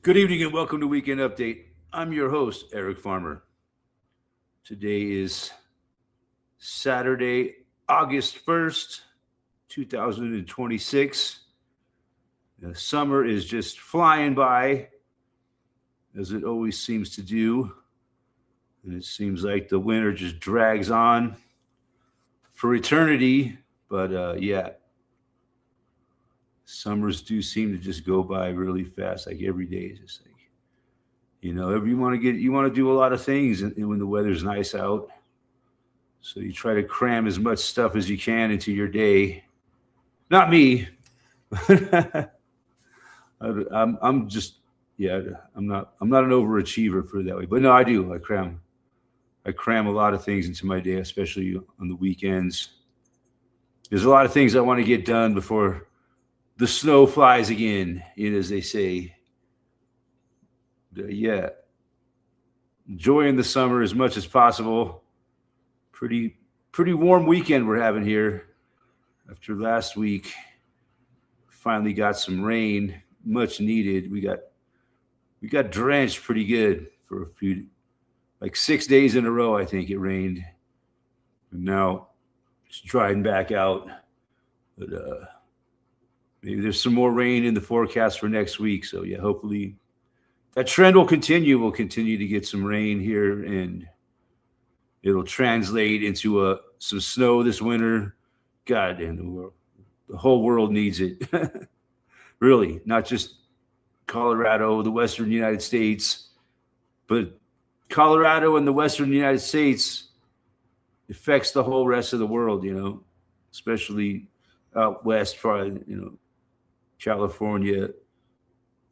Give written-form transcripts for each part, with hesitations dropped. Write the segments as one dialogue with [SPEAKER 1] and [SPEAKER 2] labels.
[SPEAKER 1] Good evening and welcome to Weekend Update. I'm your host, Eric Farmer. Today is Saturday, August 1st, 2026. The summer is just flying by, as it always seems to do. And it seems like the winter just drags on for eternity. But yeah, summers do seem to just go by really fast. Like every day is just like, you want to do a lot of things and when the weather's nice out. So you try to cram as much stuff as you can into your day. Not me. I'm just, yeah, I'm not an overachiever for that way, but no, I do. I cram a lot of things into my day, especially on the weekends. There's a lot of things I want to get done before the snow flies again, as they say. Yeah, enjoying the summer as much as possible. Pretty warm weekend we're having here. After last week, finally got some rain, much needed. We got drenched pretty good for a few, like 6 days in a row. I think it rained, and now it's drying back out. But maybe there's some more rain in the forecast for next week. So yeah, hopefully that trend will continue. We'll continue to get some rain here, and it'll translate into some snow this winter. God, and the whole world needs it. Really, not just Colorado, the Western United States, but Colorado and the Western United States affects the whole rest of the world. Especially out west, probably California,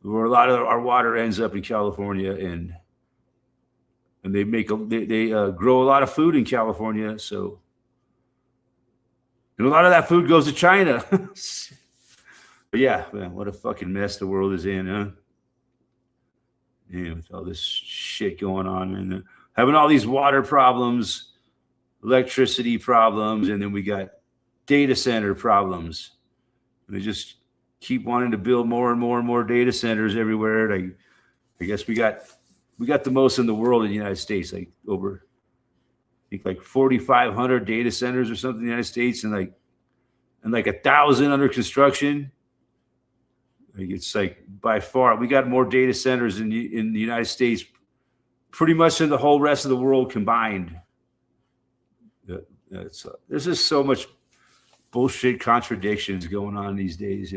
[SPEAKER 1] where a lot of our water ends up in California, and they grow a lot of food in California. So, and a lot of that food goes to China. But yeah, man, what a fucking mess the world is in, huh? Yeah, with all this shit going on, and having all these water problems, electricity problems, and then we got data center problems. They just keep wanting to build more and more and more data centers everywhere. I guess we got the most in the world in the United States, like over, I think, like 4,500 data centers or something in the United States, and like 1,000 under construction. Like it's like by far we got more data centers in the United States, pretty much in the whole rest of the world combined. There's just so much bullshit contradictions going on these days.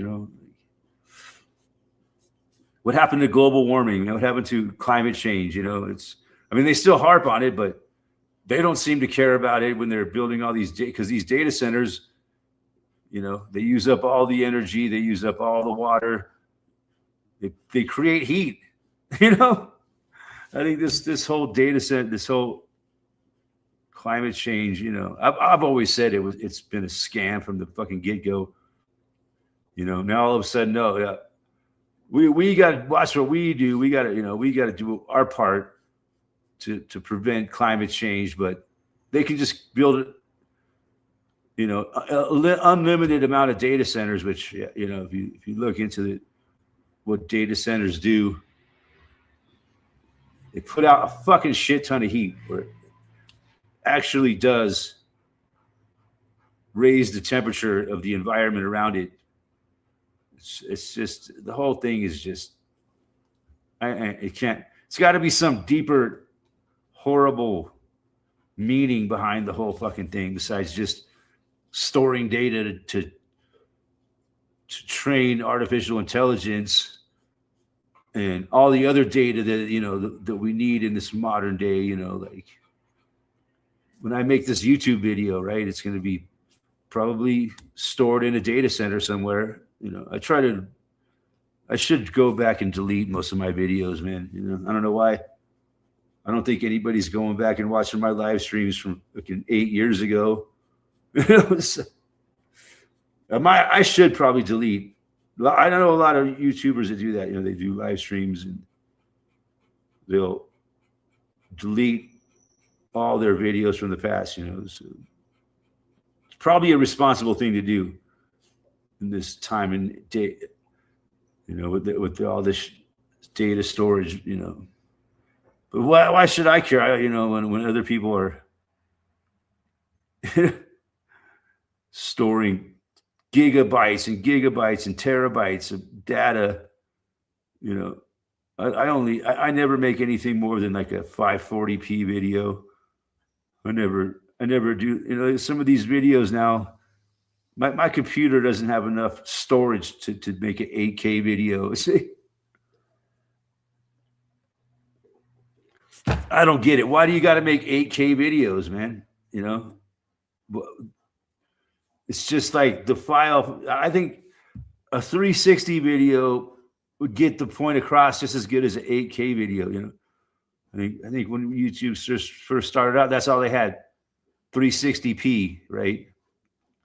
[SPEAKER 1] What happened to global warming? What happened to climate change? They still harp on it, but they don't seem to care about it when they're building all these, because these data centers, they use up all the energy, they use up all the water, they create heat. I think this whole data center, this whole climate change, I've always said it's been a scam from the fucking get-go. Now all of a sudden, no, yeah, we got to watch what we do. We got to do our part to prevent climate change, but they can just build it, unlimited amount of data centers, which, if you look into what data centers do, they put out a fucking shit ton of heat, where it actually does raise the temperature of the environment around it. It's just, the whole thing is just, it can't, it's got to be some deeper, horrible meaning behind the whole fucking thing, besides just storing data to train artificial intelligence and all the other data that that we need in this modern day. Like when I make this YouTube video, right, it's going to be probably stored in a data center somewhere. I should go back and delete most of my videos, man. I don't know why. I don't think anybody's going back and watching my live streams from fucking 8 years ago. I should probably delete. I know a lot of YouTubers that do that. They do live streams and they'll delete all their videos from the past. So it's probably a responsible thing to do in this time and day. With all this data storage, you know. But why should I care? You know, when other people are storing gigabytes and gigabytes and terabytes of data, you know, I never make anything more than like a 540p video. I never do. You know, some of these videos now, my computer doesn't have enough storage to make an 8K video. See, I don't get it. Why do you got to make 8K videos, man? You know, it's just like the file. I think a 360 video would get the point across just as good as an 8K video. You know, I think when YouTube first started out, that's all they had, 360p, right?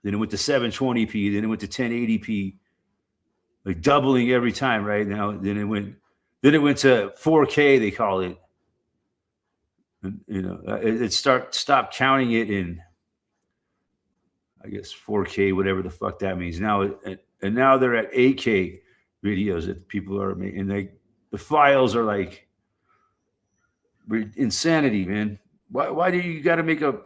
[SPEAKER 1] Then it went to 720p. Then it went to 1080p, like doubling every time, right? Now, then it went to 4K. They call it. And, you know, it stopped counting it in, I guess, 4K, whatever the fuck that means. Now, and now they're at 8K videos that people are making. And the files are like insanity, man. Why do you got to make a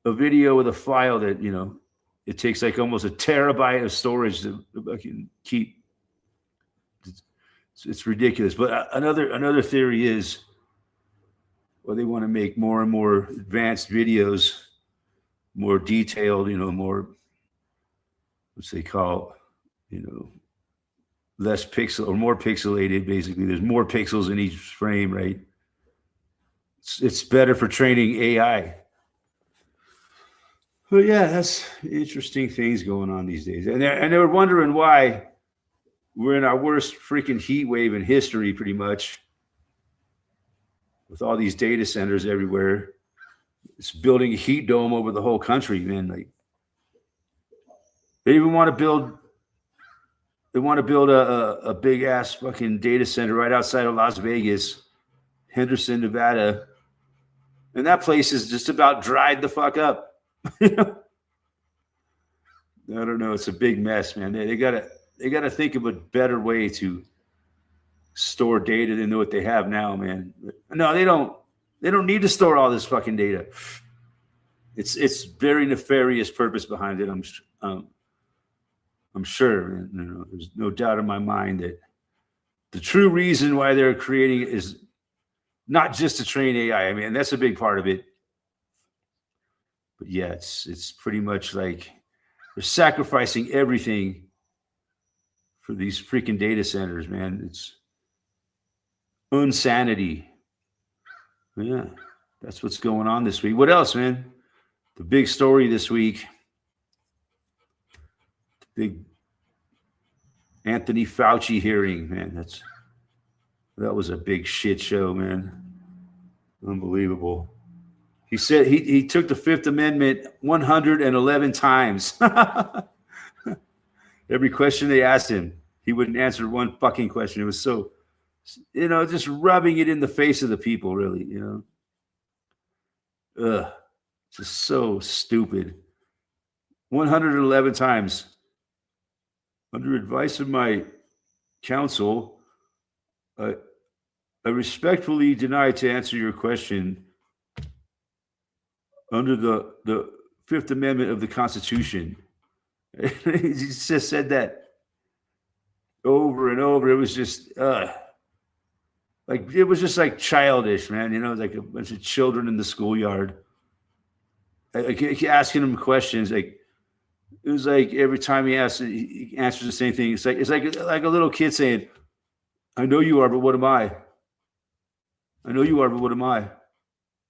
[SPEAKER 1] video with a file that, you know, it takes like almost a terabyte of storage to fucking keep? It's ridiculous. But another theory is, well, they want to make more and more advanced videos, more detailed, you know, more, what's they call, you know, less pixel or more pixelated. Basically, there's more pixels in each frame, right? It's better for training AI. But yeah, that's interesting things going on these days. And they were wondering why we're in our worst freaking heat wave in history, pretty much, with all these data centers everywhere. It's building a heat dome over the whole country, man. Like, they even want to build. They want to build a big ass fucking data center right outside of Las Vegas, Henderson, Nevada, and that place is just about dried the fuck up. I don't know. It's a big mess, man. They gotta think of a better way to store data than what they have now, man. No, they don't need to store all this fucking data. It's very nefarious purpose behind it. I'm sure. You know, there's no doubt in my mind that the true reason why they're creating it is not just to train AI. I mean, that's a big part of it. But yeah, it's pretty much like they're sacrificing everything for these freaking data centers, man. It's insanity. Yeah, that's what's going on this week. What else, man? The big story this week. The big Anthony Fauci hearing, man. That was a big shit show, man. Unbelievable. He said he took the Fifth Amendment 111 times. Every question they asked him, he wouldn't answer one fucking question. It was so, you know, just rubbing it in the face of the people, really, you know. Ugh. Just so stupid. 111 times. Under advice of my counsel, I respectfully deny to answer your question under the Fifth Amendment of the Constitution. He just said that over and over. It was just like, it was just like childish, man. You know, like a bunch of children in the schoolyard. Like asking him questions. Like, it was like every time he answers the same thing. It's like a little kid saying, "I know you are, but what am I? I know you are, but what am I?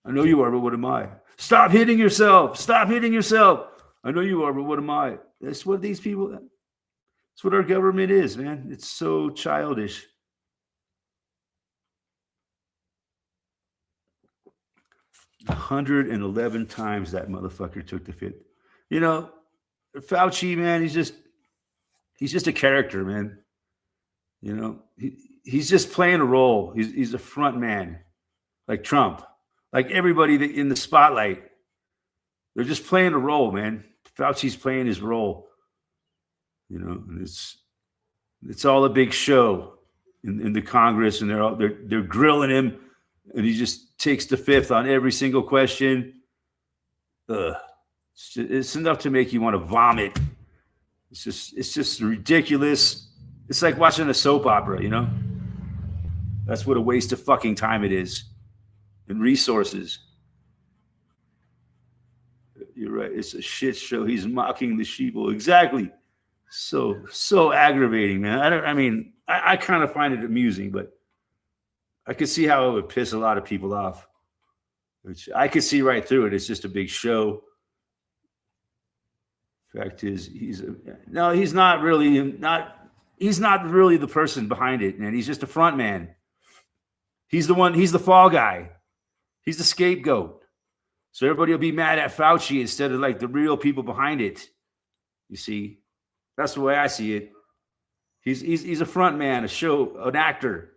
[SPEAKER 1] I know you are, but what am I? Stop hitting yourself. Stop hitting yourself. I know you are, but what am I?" That's what these people, that's what our government is, man. It's so childish. A 111 times that motherfucker took the Fifth. You know, Fauci, man, he's just a character, man. You know, he's just playing a role. He's a front man, like Trump, like everybody in the spotlight. They're just playing a role, man. Fauci's playing his role. You know, and it's all a big show. in the Congress, and they're grilling him, and he just takes the fifth on every single question. It's enough to make you want to vomit. It's just ridiculous. It's like watching a soap opera, you know? That's what a waste of fucking time it is, and resources. You're right. It's a shit show. He's mocking the sheeple. Exactly. So aggravating, man. I kind of find it amusing, but I could see how it would piss a lot of people off. Which I could see right through it. It's just a big show. Fact is, he's not really the person behind it, man. He's just a front man. He's the one. He's the fall guy. He's the scapegoat. So everybody will be mad at Fauci instead of like the real people behind it. You see, that's the way I see it. He's a front man, an actor,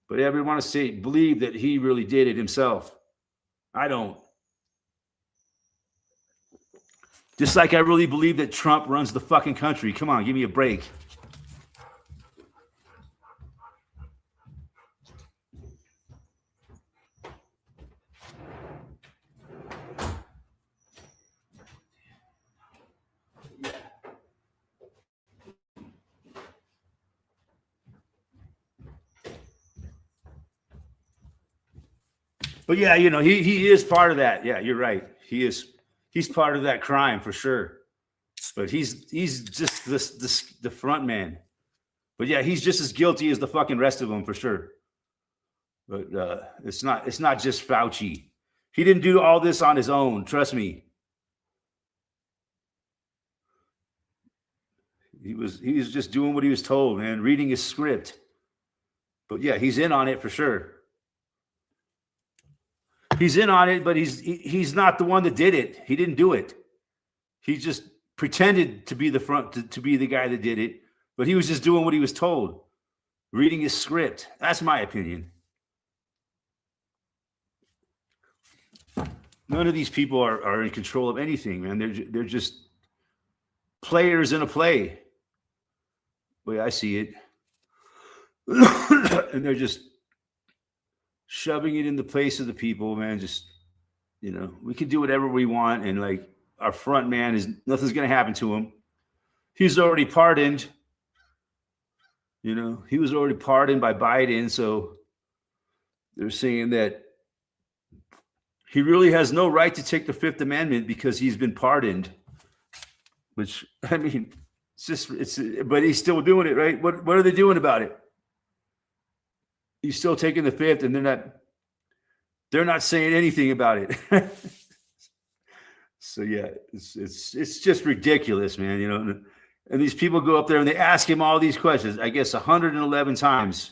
[SPEAKER 1] but everyone wants to believe that he really did it himself. I don't. Just like I really believe that Trump runs the fucking country. Come on, give me a break. But yeah, you know, he is part of that. Yeah, you're right. He's part of that crime for sure. But he's just the front man. But yeah, he's just as guilty as the fucking rest of them for sure. But it's not just Fauci. He didn't do all this on his own. Trust me. He was just doing what he was told, man, reading his script. But yeah, he's in on it for sure. He's in on it, but he's not the one that did it. He didn't do it. He just pretended to be to be the guy that did it, but he was just doing what he was told, reading his script. That's my opinion. None of these people are in control of anything, man. They're just players in a play. The way I see it. And they're just shoving it in the place of the people, man. Just, you know, we can do whatever we want, and like our front man nothing's gonna happen to him. He's already pardoned. You know, he was already pardoned by Biden, so they're saying that he really has no right to take the Fifth Amendment because he's been pardoned. Which, I mean, but he's still doing it, right? What are they doing about it? He's still taking the fifth, and they're not saying anything about it. So yeah, it's just ridiculous, man. You know, and these people go up there and they ask him all these questions. I guess 111 times.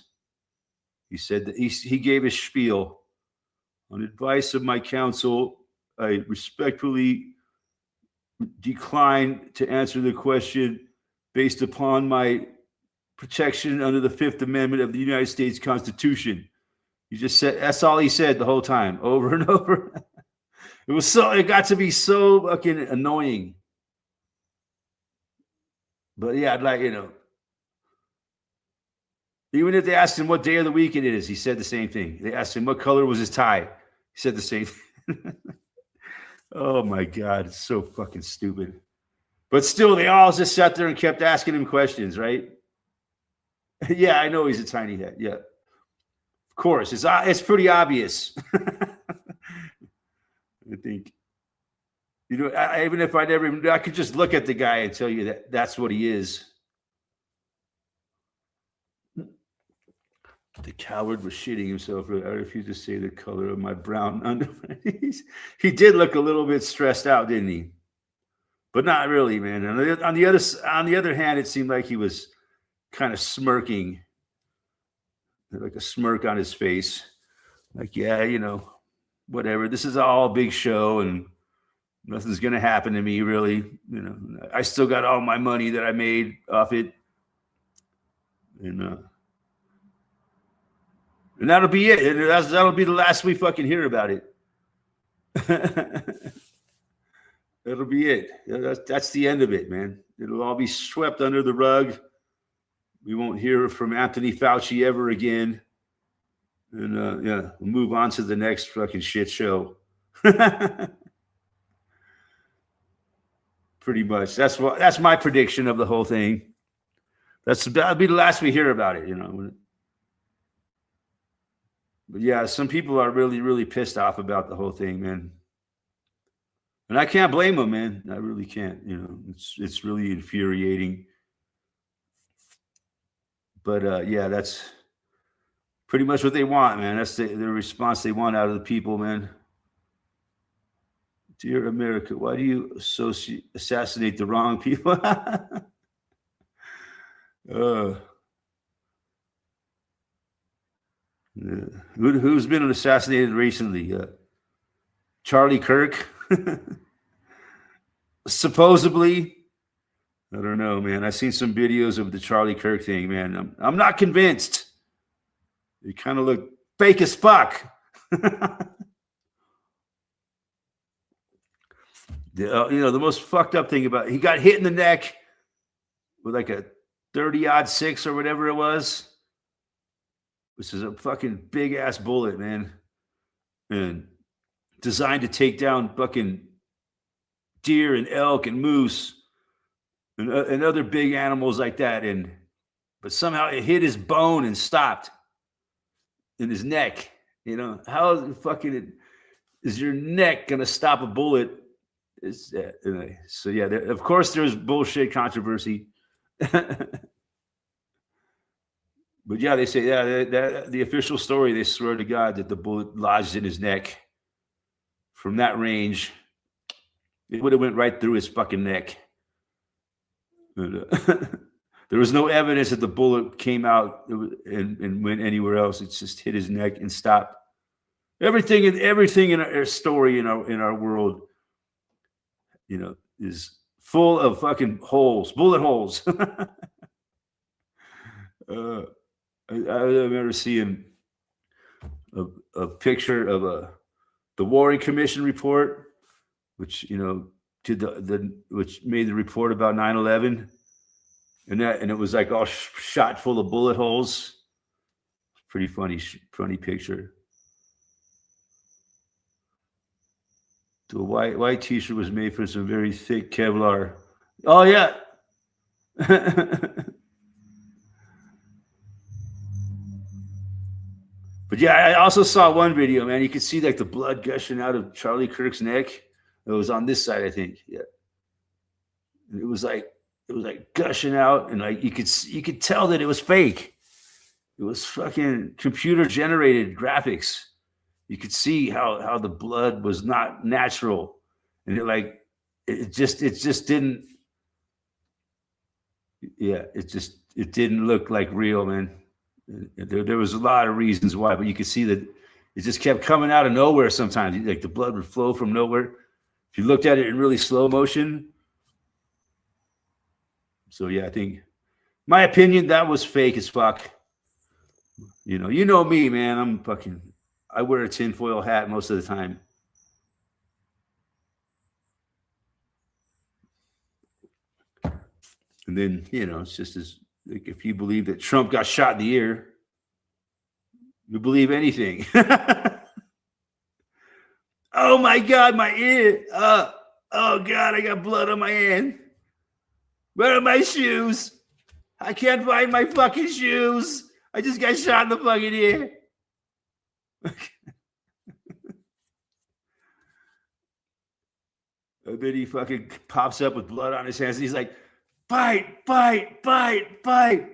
[SPEAKER 1] He said that he gave his spiel. On advice of my counsel, I respectfully decline to answer the question based upon my protection under the Fifth Amendment of the United States Constitution. He just said, that's all he said the whole time, over and over. It got to be so fucking annoying. But yeah, I'd like, you know, even if they asked him what day of the week it is, he said the same thing. They asked him what color was his tie. He said the same thing. Oh my God, it's so fucking stupid. But still, they all just sat there and kept asking him questions, right? Yeah, I know he's a tiny head. Yeah, of course. It's pretty obvious. I think, you know, even if I could just look at the guy and tell you that that's what he is. The coward was shitting himself. I refuse to say the color of my brown underwear. He did look a little bit stressed out, didn't he? But not really, man. On the other hand, it seemed like he was kind of smirking, like a smirk on his face. Like, yeah, you know, whatever. This is all a big show, and nothing's gonna happen to me, really. You know, I still got all my money that I made off it, and that'll be it. That'll be the last we fucking hear about it. That'll be it. That's the end of it, man. It'll all be swept under the rug. We won't hear from Anthony Fauci ever again. And yeah, we'll move on to the next fucking shit show. Pretty much. That's my prediction of the whole thing. That'll be the last we hear about it, you know. But yeah, some people are really, really pissed off about the whole thing, man. And I can't blame them, man. I really can't. You know, it's really infuriating. But yeah, that's pretty much what they want, man. That's the response they want out of the people, man. Dear America, why do you assassinate the wrong people? Who's been assassinated recently? Charlie Kirk? Supposedly. I don't know, man. I've seen some videos of the Charlie Kirk thing, man. I'm not convinced. It kind of looked fake as fuck. The most fucked up thing about it, he got hit in the neck with like a 30-06 or whatever it was, which is a fucking big ass bullet, man, and designed to take down fucking deer and elk and moose and other big animals like that. But somehow it hit his bone and stopped in his neck. You know, how fucking is your neck gonna stop a bullet? So yeah, of course there's bullshit controversy. But yeah, they say that the official story, they swear to God that the bullet lodged in his neck from that range. It would have went right through his fucking neck. There was no evidence that the bullet came out and went anywhere else. It just hit his neck and stopped. Everything in our story in our world, you know, is full of fucking holes, bullet holes. I remember seeing a picture of the Warren Commission report, which, you know, which made the report about 9/11, and it was like all shot full of bullet holes. Pretty funny picture. The white t-shirt was made from some very thick Kevlar. Oh yeah. But yeah, I also saw one video, man. You could see like the blood gushing out of Charlie Kirk's neck. It was on this side, I think. Yeah. And it was like gushing out, and like you could tell that it was fake. It was fucking computer generated graphics. You could see how the blood was not natural, and it just didn't. Yeah, it didn't look like real, man. There was a lot of reasons why, but you could see that it just kept coming out of nowhere. Sometimes, like the blood would flow from nowhere. If you looked at it in really slow motion. So yeah, I think, my opinion, that was fake as fuck. You know me, man. I wear a tinfoil hat most of the time. And then, you know, it's just as like if you believe that Trump got shot in the ear, you believe anything. Oh my God, my ear. Oh God, I got blood on my hand. Where are my shoes? I can't find my fucking shoes. I just got shot in the fucking ear. And then he fucking pops up with blood on his hands, and he's like, fight, fight, fight, fight.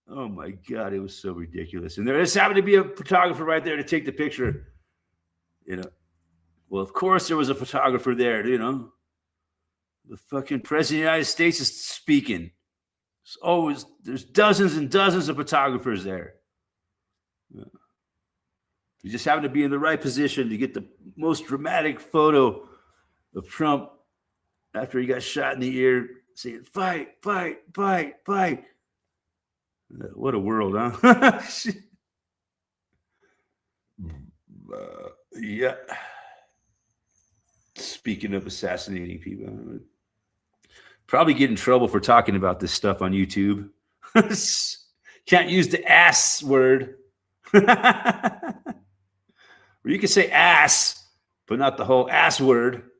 [SPEAKER 1] Oh my God, it was so ridiculous. And there just happened to be a photographer right there to take the picture. You know, well, of course there was a photographer there, you know. The fucking president of the United States is speaking. There's dozens and dozens of photographers there. Yeah. You just happen to be in the right position to get the most dramatic photo of Trump after he got shot in the ear, saying, fight, fight, fight, fight. What a world, huh? Yeah. Speaking of assassinating people, probably get in trouble for talking about this stuff on YouTube. Can't use the ass word. Or you can say ass, but not the whole ass word.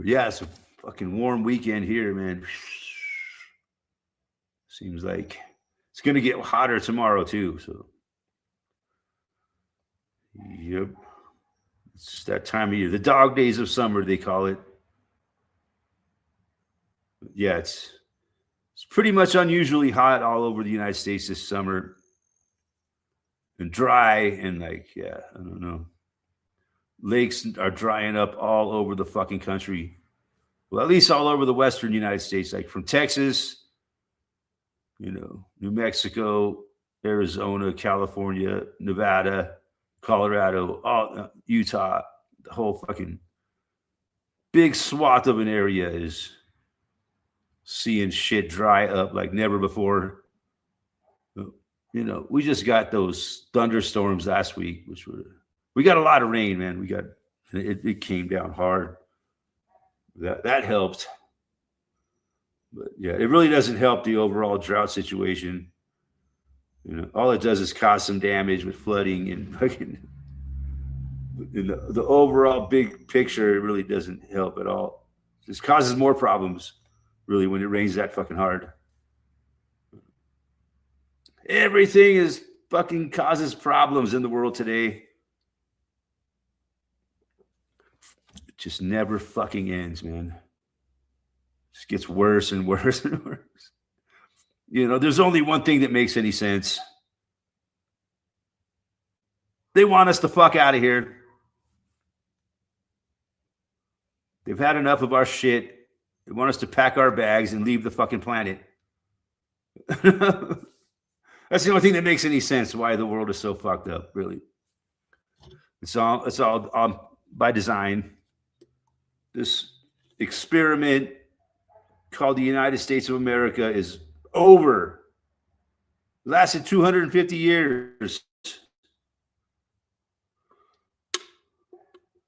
[SPEAKER 1] Yeah, it's a fucking warm weekend here, man. Seems like it's going to get hotter tomorrow, too. So, yep. It's that time of year. The dog days of summer, they call it. Yeah, it's pretty much unusually hot all over the United States this summer. And dry and I don't know. Lakes are drying up all over the fucking country. Well, at least all over the western United States, like from Texas, New Mexico, Arizona, California, Nevada, Colorado, Utah, the whole fucking big swath of an area is seeing shit dry up like never before. We just got those thunderstorms last week, we got a lot of rain, man. It came down hard. That helped. But yeah, it really doesn't help the overall drought situation. All it does is cause some damage with flooding and fucking the overall big picture. It really doesn't help at all. It just causes more problems, really, when it rains that fucking hard. Everything is fucking causes problems in the world today. It just never fucking ends, man. It just gets worse and worse and worse. There's only one thing that makes any sense. They want us the fuck out of here. They've had enough of our shit. They want us to pack our bags and leave the fucking planet. That's the only thing that makes any sense why the world is so fucked up, really. It's all by design. This experiment called the United States of America is over. It lasted 250 years.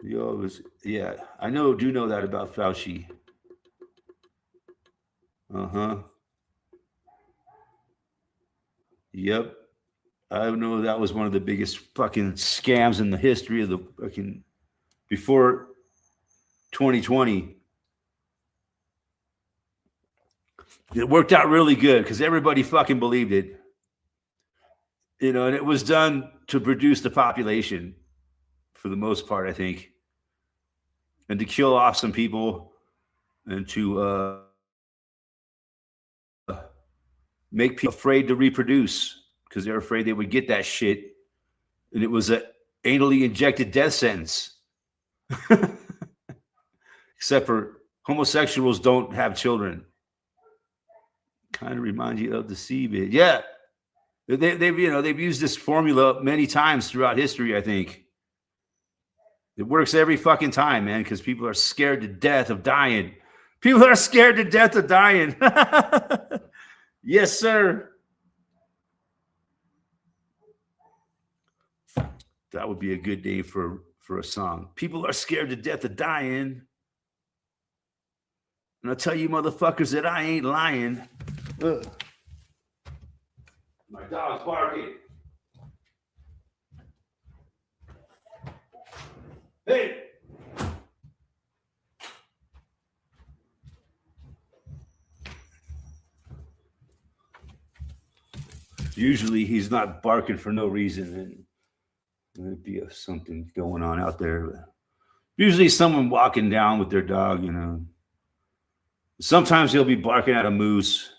[SPEAKER 1] I do know that about Fauci. Yep. I know that was one of the biggest fucking scams in the history of the fucking before 2020. It worked out really good because everybody fucking believed it. And it was done to produce the population for the most part, I think. And to kill off some people and to make people afraid to reproduce because they're afraid they would get that shit. And it was an anally injected death sentence. Except for homosexuals don't have children. Kind of remind you of the seabed. Yeah. They've used this formula many times throughout history, I think. It works every fucking time, man, because people are scared to death of dying. People are scared to death of dying. Yes, sir. That would be a good day for a song. People are scared to death of dying. And I'll tell you motherfuckers that I ain't lying. Ugh. My dog's barking. Hey. Usually he's not barking for no reason, and there'd be something going on out there. But usually someone walking down with their dog, Sometimes he'll be barking at a moose.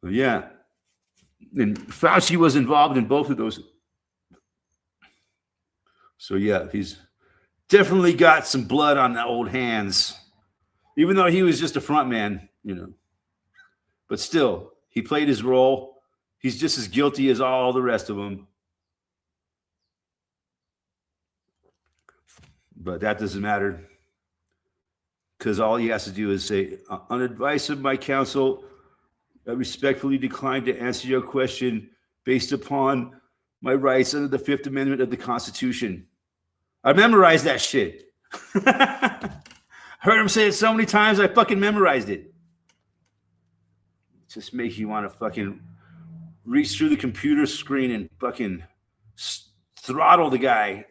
[SPEAKER 1] But yeah. And Fauci was involved in both of those. So yeah, he's definitely got some blood on the old hands. Even though he was just a front man, But still, he played his role. He's just as guilty as all the rest of them. But that doesn't matter. Because all he has to do is say, on advice of my counsel, I respectfully decline to answer your question based upon my rights under the Fifth Amendment of the Constitution. I memorized that shit. Heard him say it so many times, I fucking memorized it. Just makes you want to fucking reach through the computer screen and fucking throttle the guy.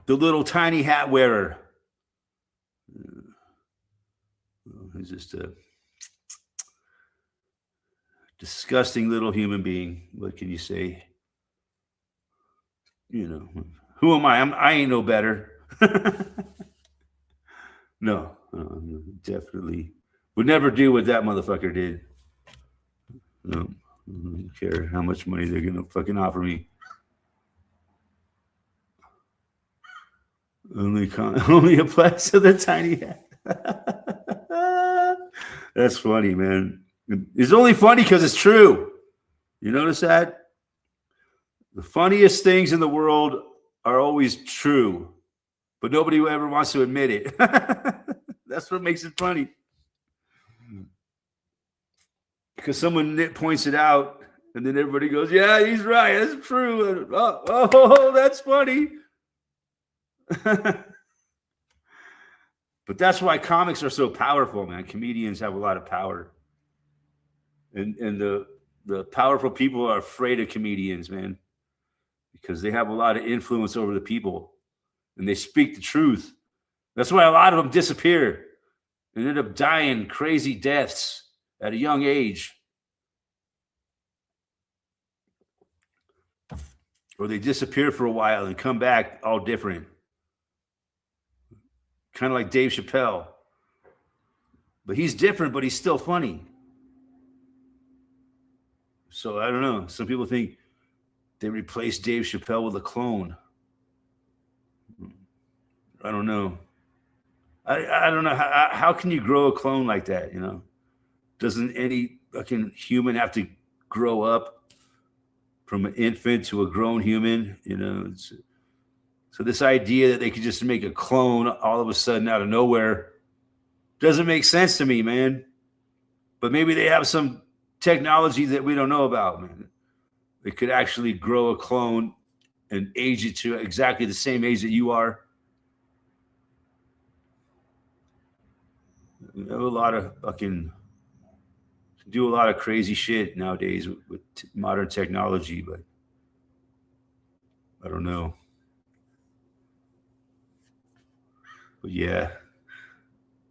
[SPEAKER 1] The little tiny hat wearer. He's just a disgusting little human being. What can you say? You know, who am I? I ain't no better. No, definitely would never do what that motherfucker did. No, I don't care how much money they're gonna fucking offer me. Only applies to the tiny hat. That's funny, man. It's only funny because it's true. You notice that? The funniest things in the world are always true, but nobody ever wants to admit it. That's what makes it funny. Because someone points it out, and then everybody goes, yeah, he's right. That's true. Oh, that's funny. But that's why comics are so powerful, man. Comedians have a lot of power. And the powerful people are afraid of comedians, man, because they have a lot of influence over the people and they speak the truth. That's why a lot of them disappear and end up dying crazy deaths at a young age. Or they disappear for a while and come back all different. Kind of like Dave Chappelle. But he's different, but he's still funny. So I don't know. Some people think they replaced Dave Chappelle with a clone. I don't know. I don't know. How can you grow a clone like that, you know? Doesn't any fucking human have to grow up from an infant to a grown human, you know? So this idea that they could just make a clone all of a sudden out of nowhere doesn't make sense to me, man. But maybe they have some technology that we don't know about, man. They could actually grow a clone and age it to exactly the same age that you are. We have a lot of fucking do a lot of crazy shit nowadays with modern technology, but I don't know. But yeah,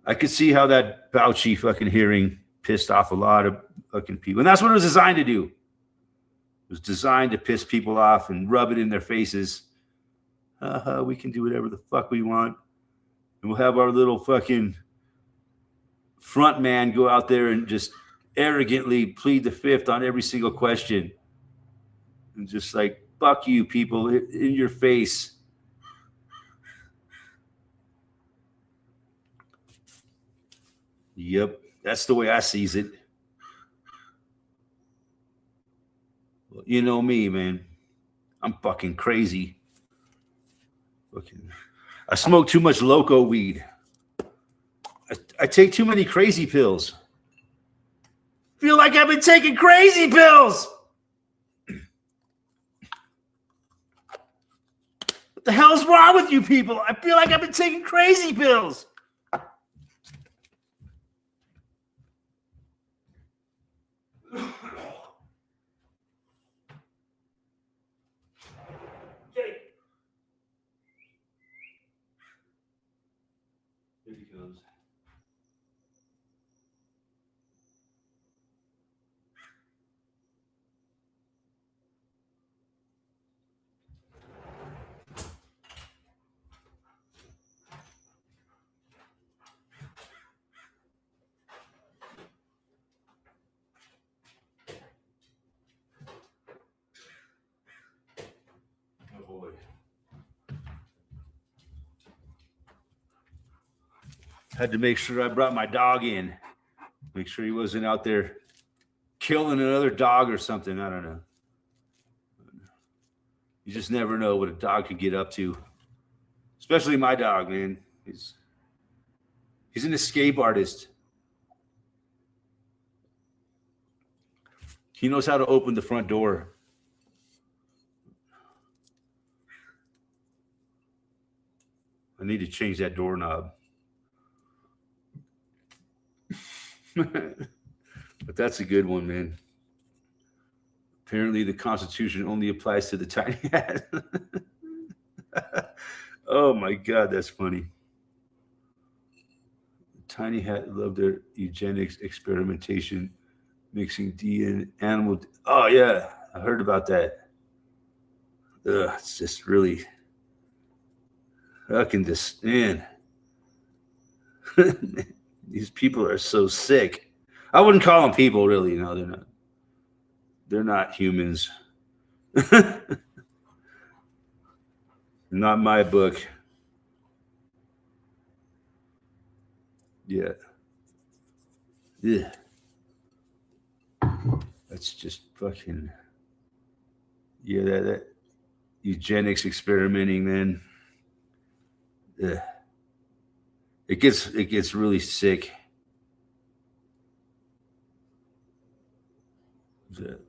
[SPEAKER 1] I could see how that Fauci fucking hearing pissed off a lot of fucking people. And that's what it was designed to do. It was designed to piss people off and rub it in their faces. We can do whatever the fuck we want. And we'll have our little fucking front man go out there and just arrogantly plead the fifth on every single question. And just like, fuck you, people, in your face. Yep, that's the way I sees it. Well, you know me, man. I'm fucking crazy. I smoke too much loco weed. I take too many crazy pills. Feel like I've been taking crazy pills. What the hell's wrong with you people? I feel like I've been taking crazy pills. Here he comes. Oh boy. Had to make sure I brought my dog in. Make sure he wasn't out there killing another dog or something. I don't know. You just never know what a dog could get up to. Especially my dog, man. He's an escape artist. He knows how to open the front door. I need to change that doorknob. But that's a good one, man. Apparently, the Constitution only applies to the tiny hat. Oh my God, that's funny. Tiny hat loved their eugenics experimentation, mixing DNA animal. Oh yeah, I heard about that. It's just really fucking this man. These people are so sick. I wouldn't call them people, really. No, they're not. They're not humans. Not my book. Yeah. Yeah. That's just fucking. Yeah, that eugenics experimenting, man. Yeah. It gets really sick.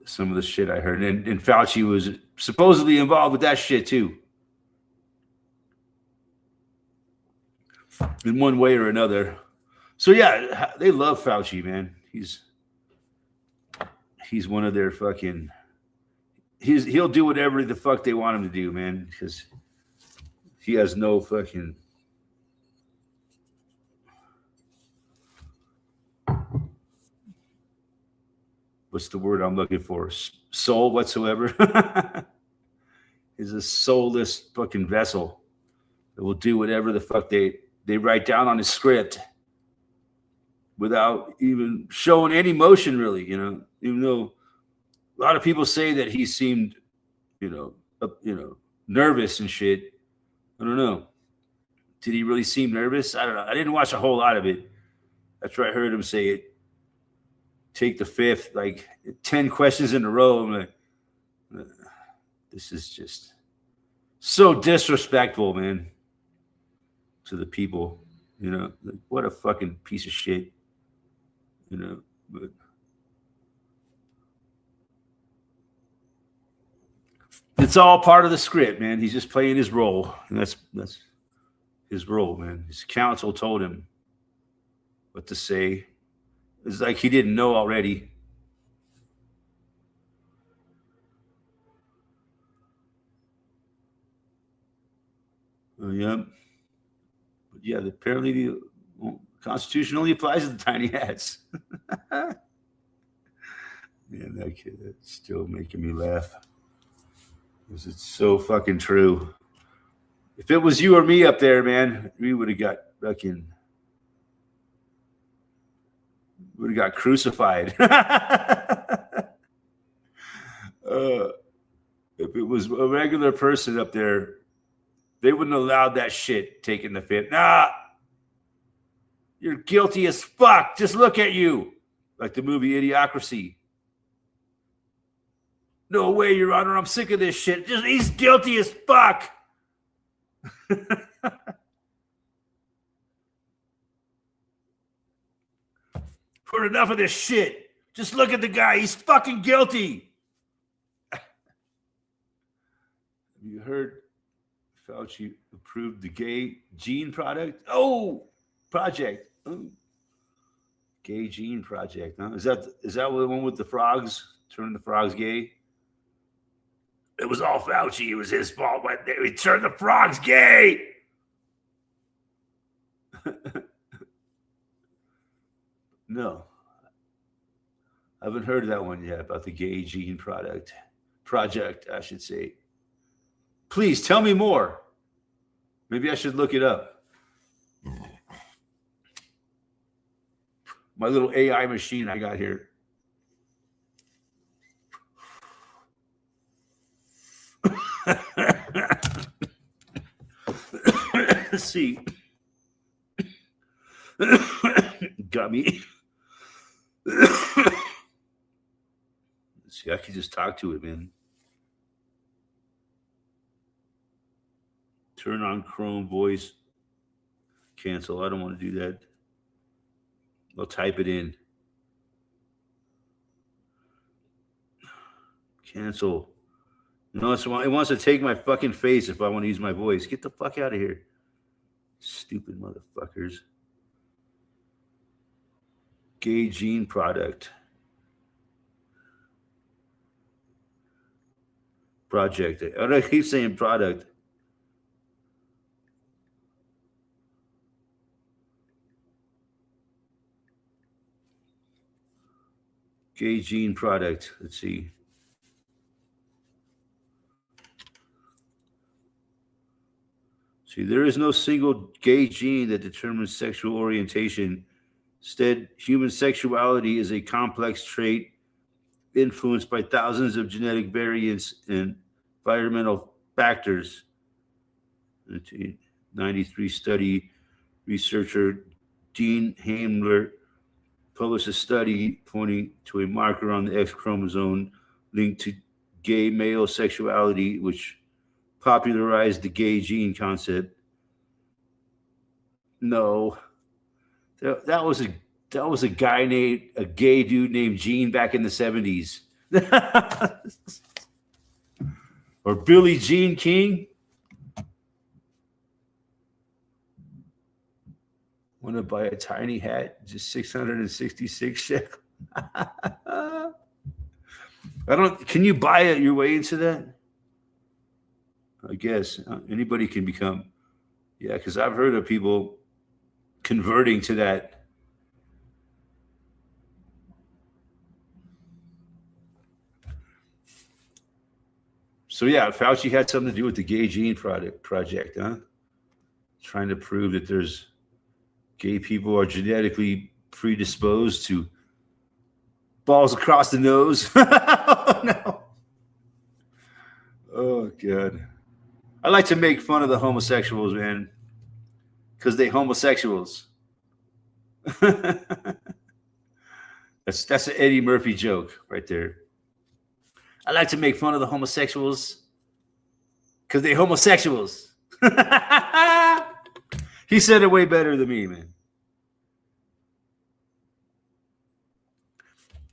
[SPEAKER 1] Some of the shit I heard, and Fauci was supposedly involved with that shit too, in one way or another. So yeah, they love Fauci, man. He's one of their fucking. He'll do whatever the fuck they want him to do, man, because he has no fucking. What's the word I'm looking for? Soul whatsoever. Is a soulless fucking vessel that will do whatever the fuck they write down on his script without even showing any motion, really. Even though a lot of people say that he seemed, nervous and shit. I don't know. Did he really seem nervous? I don't know. I didn't watch a whole lot of it. That's why I heard him say it. Take the fifth, like 10 questions in a row. I'm like, this is just so disrespectful, man, to the people. Like, what a fucking piece of shit. But it's all part of the script, man. He's just playing his role, and that's his role, man. His counsel told him what to say. It's like he didn't know already. Yeah. But yeah, apparently the Constitution only applies to the tiny hats. Man, that kid, that's still making me laugh. Because it's so fucking true. If it was you or me up there, man, we would have got fucking. Would have got crucified. If it was a regular person up there, they wouldn't have allowed that shit taking the fifth. Nah, you're guilty as fuck. Just look at you. Like the movie Idiocracy. No way, Your Honor. I'm sick of this shit. He's guilty as fuck. For enough of this shit. Just look at the guy. He's fucking guilty. Have you heard Fauci approved the gay gene project? Project. Gay gene project. Huh? Is that the one with the frogs? Turning the frogs gay? It was all Fauci. It was his fault. But he turned the frogs gay. No. I haven't heard of that one yet about the gay gene project, I should say. Please tell me more. Maybe I should look it up. My little AI machine I got here. Let's see. Got me. See, I can just talk to it, man. Turn on Chrome voice. Cancel. I don't want to do that. I'll type it in. Cancel. No, it wants to take my fucking face if I want to use my voice. Get the fuck out of here. Stupid motherfuckers. Gay gene product. Project. I keep saying product. Gay gene product. Let's see. See, there is no single gay gene that determines sexual orientation. Instead, human sexuality is a complex trait influenced by thousands of genetic variants and environmental factors. 1993 study, researcher Dean Hamler published a study pointing to a marker on the X chromosome linked to gay male sexuality, which popularized the gay gene concept. No, that was a guy named a gay dude named Gene back in the 70s. Or Billie Jean King. Want to buy a tiny hat? Just 666 shekels. I don't. Can you buy it your way into that? I guess anybody can become. Yeah, because I've heard of people converting to that. So yeah, Fauci had something to do with the gay gene project, huh? Trying to prove that there's gay people are genetically predisposed to balls across the nose. Oh, no. Oh, God. I like to make fun of the homosexuals, man, because they homosexuals. That's an Eddie Murphy joke right there. I like to make fun of the homosexuals because they homosexuals. He said it way better than me, man.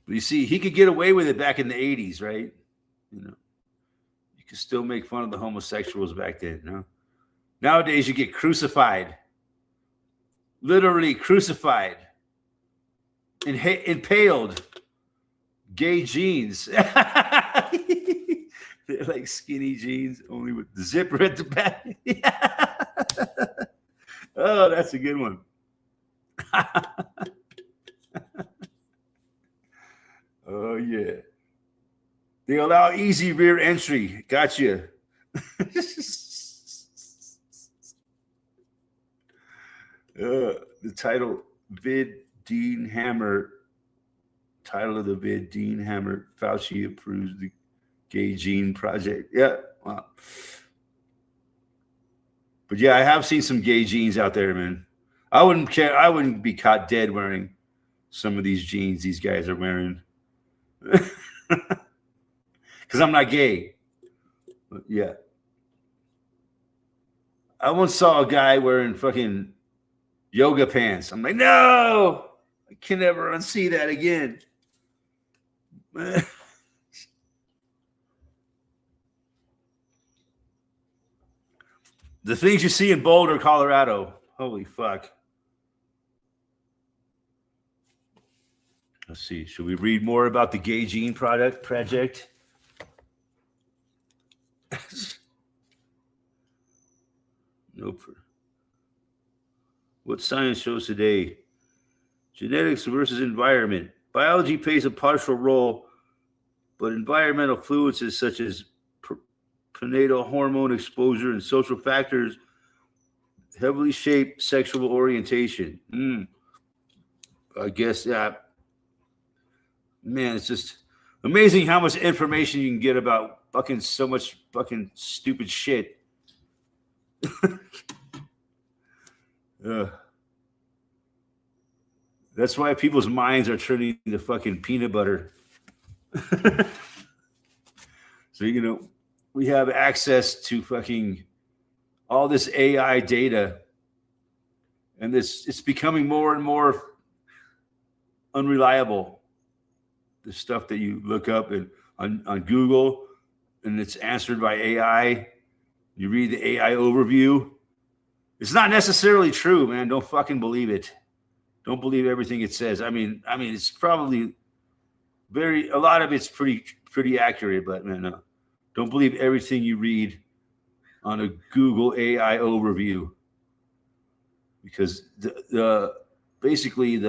[SPEAKER 1] But you see, he could get away with it back in the 80s, right? You know, you could still make fun of the homosexuals back then, you know? Nowadays, you get crucified. Literally crucified. Impaled. Gay jeans. They're like skinny jeans, only with the zipper at the back. Oh, that's a good one. Oh, yeah. They allow easy rear entry. Gotcha. The title, vid Dean Hammer. Title of the vid, Dean Hammer. Fauci approves the gay gene project. Yeah. Wow. But yeah, I have seen some gay jeans out there, man. I wouldn't care. I wouldn't be caught dead wearing some of these jeans these guys are wearing. Because I'm not gay. But yeah. I once saw a guy wearing fucking yoga pants. I'm like, no, I can never unsee that again. The things you see in Boulder, Colorado. Holy fuck. Let's see. Should we read more about the gay gene project? Nope. What science shows today? Genetics versus environment. Biology plays a partial role, but environmental influences such as prenatal hormone exposure and social factors heavily shape sexual orientation. I guess, yeah. Man, it's just amazing how much information you can get about fucking so much fucking stupid shit. That's why people's minds are turning into fucking peanut butter. So, you know, we have access to fucking all this AI data, and it's becoming more and more unreliable. The stuff that you look up on Google, and it's answered by AI. You read the AI overview, It's not necessarily true, man. Don't fucking believe it. Don't believe everything it says. I mean, it's probably a lot of it's pretty accurate, but man, don't believe everything you read on a Google AI overview, because basically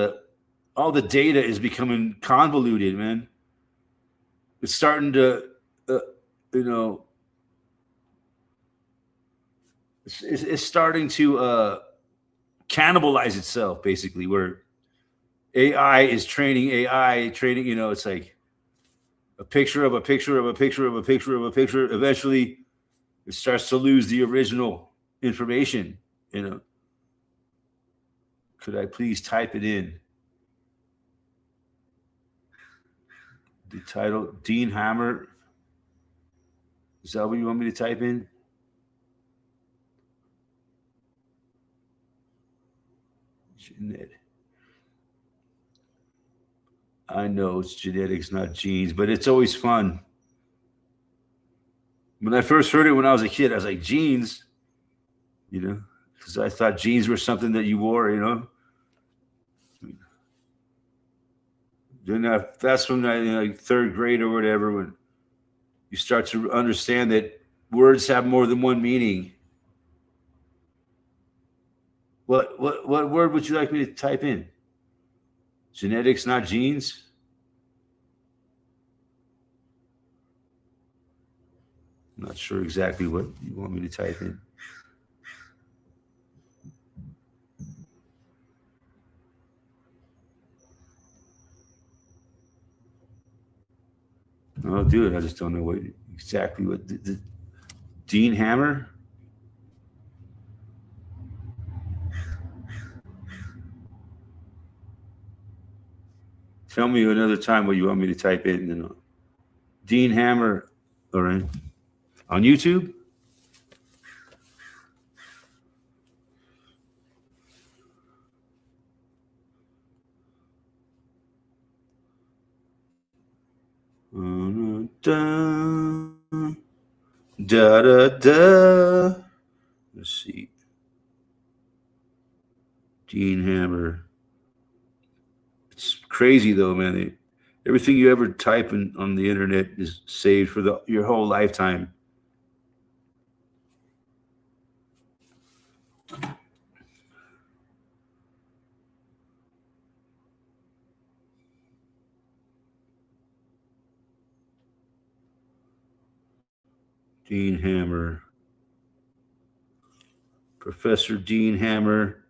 [SPEAKER 1] all the data is becoming convoluted, man. It's starting to, it's starting to cannibalize itself, basically, where AI is training AI, it's like a picture of a picture of a picture of a picture of a picture. Eventually, it starts to lose the original information, Could I please type it in? The title, Dean Hammer. Is that what you want me to type in? I know it's genetics, not genes, but it's always fun. When I first heard it when I was a kid, I was like, genes, because I thought jeans were something that you wore, Then that's when like third grade or whatever, when you start to understand that words have more than one meaning. What word would you like me to type in? Genetics, not genes? I'm not sure exactly what you want me to type in. I'll do it. I just don't know exactly what the Dean Hammer. Tell me another time what you want me to type in. Dean Hammer, all right, on YouTube. Da da da. Let's see. Dean Hammer. It's crazy though, man. Everything you ever type on the internet is saved for your whole lifetime. Dean Hammer. Professor Dean Hammer.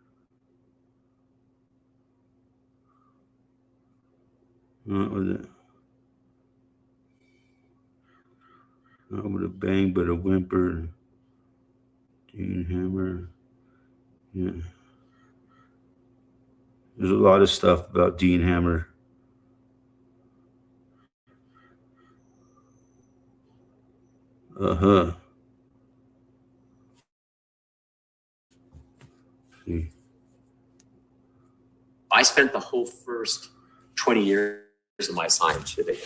[SPEAKER 1] What was it? Not with a bang, but a whimper. Dean Hammer. Yeah. There's a lot of stuff about Dean Hammer. Uh-huh. See.
[SPEAKER 2] I spent the whole first 20 years of my scientific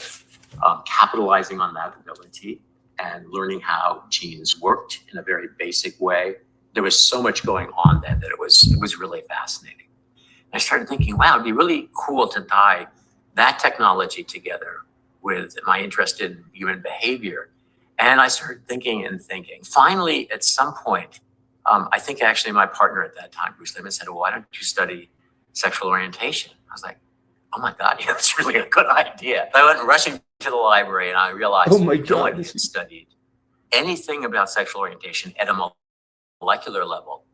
[SPEAKER 2] capitalizing on that ability and learning how genes worked in a very basic way. There was so much going on then that it was really fascinating. And I started thinking, wow, it'd be really cool to tie that technology together with my interest in human behavior. And I started thinking and thinking. Finally, at some point, I think actually my partner at that time, Bruce Lipman, said, well, why don't you study sexual orientation? I was like, oh my God, yeah, that's really a good idea. I went rushing to the library and I realized
[SPEAKER 1] oh my God,
[SPEAKER 2] no one had studied anything about sexual orientation at a molecular level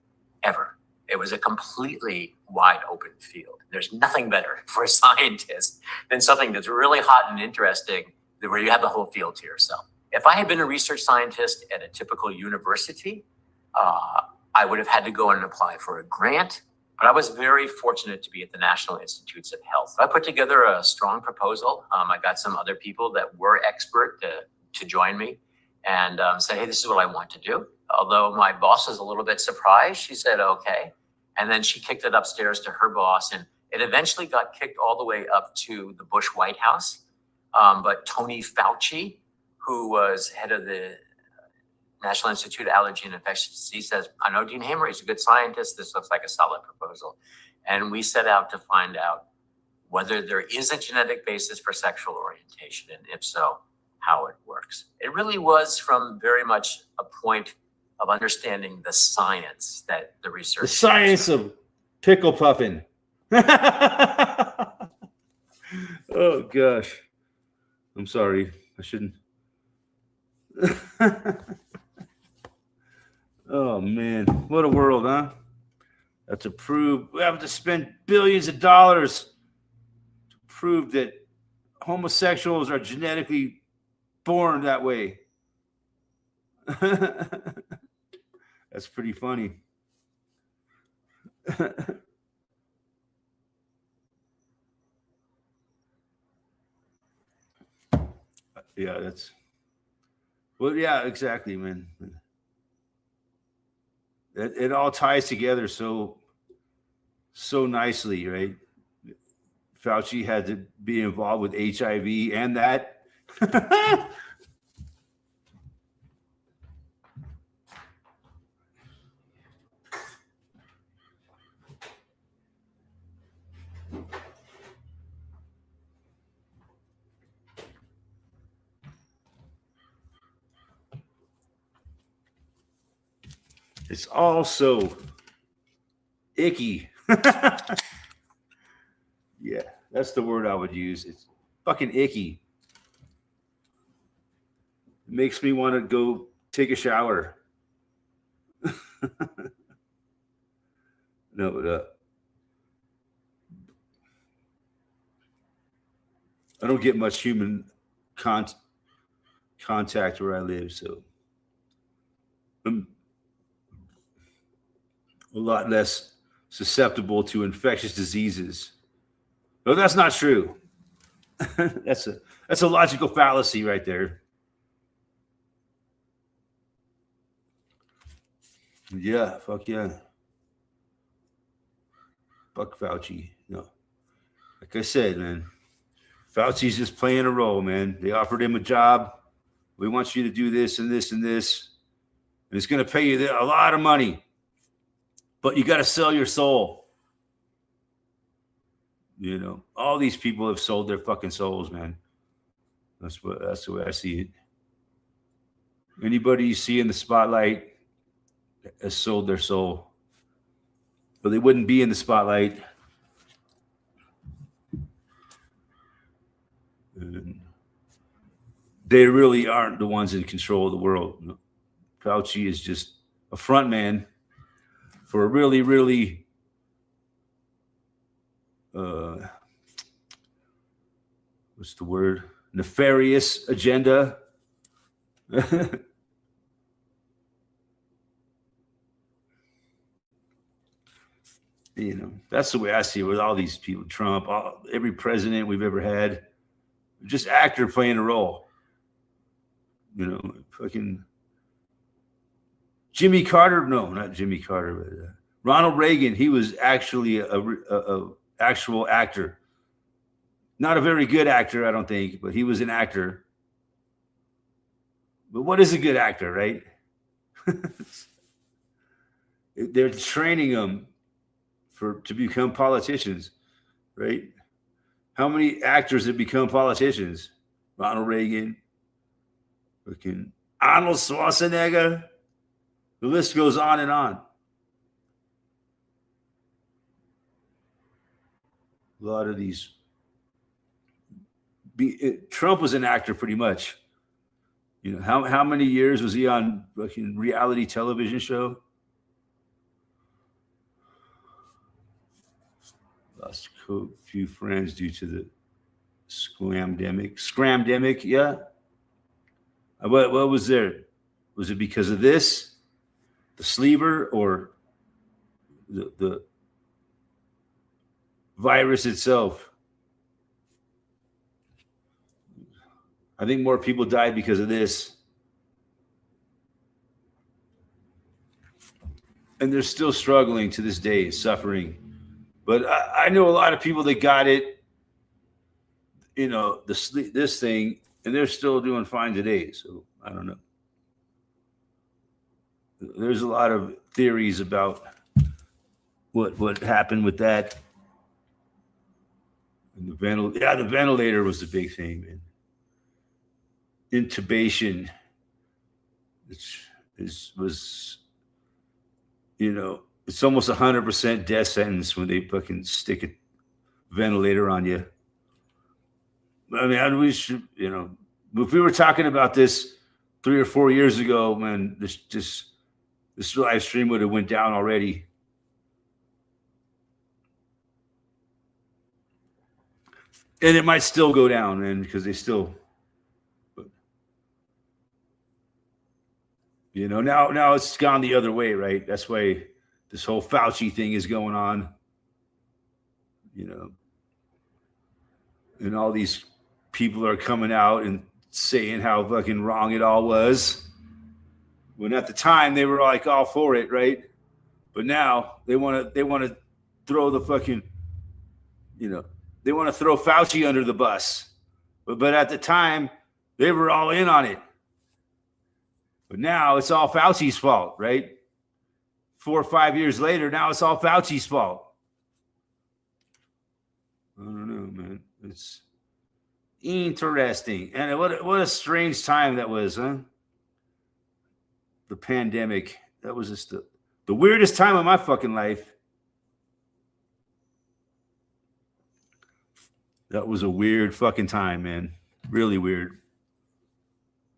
[SPEAKER 2] ever. It was a completely wide open field. There's nothing better for a scientist than something that's really hot and interesting where you have the whole field to yourself. If I had been a research scientist at a typical university, I would have had to go and apply for a grant. But I was very fortunate to be at the National Institutes of Health. I put together a strong proposal. I got some other people that were expert to join me and said, hey, this is what I want to do. Although my boss was a little bit surprised, she said, okay. And then she kicked it upstairs to her boss. And it eventually got kicked all the way up to the Bush White House. But Tony Fauci, who was head of the National Institute of Allergy and Infectious Disease says, I know Dean Hamer is a good scientist. This looks like a solid proposal. And we set out to find out whether there is a genetic basis for sexual orientation, and if so, how it works. It really was from very much a point of understanding the science that the research.
[SPEAKER 1] The science of pickle puffing. Oh, gosh. I'm sorry. I shouldn't. Oh, man. What a world, huh? That's to prove we have to spend billions of dollars to prove that homosexuals are genetically born that way. That's pretty funny. Yeah, that's well, yeah, exactly, man. It all ties together so nicely, right? Fauci had to be involved with HIV and that. It's all so icky. Yeah, that's the word I would use. It's fucking icky. It makes me want to go take a shower. No, but I don't get much human contact where I live, so I'm a lot less susceptible to infectious diseases. No, that's not true. That's a logical fallacy right there. Yeah, fuck yeah. Fuck Fauci. No. Like I said, man, Fauci's just playing a role, man. They offered him a job. We want you to do this and this and this. And it's going to pay you a lot of money. But you got to sell your soul. You know, all these people have sold their fucking souls, man. That's the way I see it. Anybody you see in the spotlight has sold their soul. But they wouldn't be in the spotlight. And they really aren't the ones in control of the world. Fauci is just a front man for a really, really what's the word? Nefarious agenda. You know, that's the way I see it with all these people. Trump, every president we've ever had, just actor playing a role. You know, fucking Jimmy Carter. No, not Jimmy Carter, but Ronald Reagan. He was actually a actual actor. Not a very good actor, I don't think, but he was an actor. But what is a good actor, right? They're training them to become politicians, right? How many actors have become politicians? Ronald Reagan, fucking Arnold Schwarzenegger. The list goes on and on. A lot of these. Trump was an actor pretty much. You know, how many years was he on fucking reality television show? Lost a few friends due to the scramdemic, yeah. What was there? Was it because of this, the sleever, or the virus itself? I think more people died because of this. And they're still struggling to this day, suffering. But I know a lot of people that got it, you know, this thing, and they're still doing fine today. So I don't know. there's a lot of theories about what happened with that. And the ventilator was the big thing, man. Intubation, which was, it's almost 100% death sentence when they fucking stick a ventilator on you. I mean, we should, if we were talking about this 3 or 4 years ago, man, this live stream would have went down already. And it might still go down, man, because they still, now it's gone the other way, right? That's why this whole Fauci thing is going on, and all these people are coming out and saying how fucking wrong it all was. When at the time they were like all for it, right? But now they want to throw the fucking, they want to throw Fauci under the bus. But at the time they were all in on it. But now it's all Fauci's fault, right? 4 or 5 years later, now it's all Fauci's fault. I don't know, man. It's interesting. And what a strange time that was, huh? The pandemic. That was just the weirdest time of my fucking life. That was a weird fucking time, man. Really weird.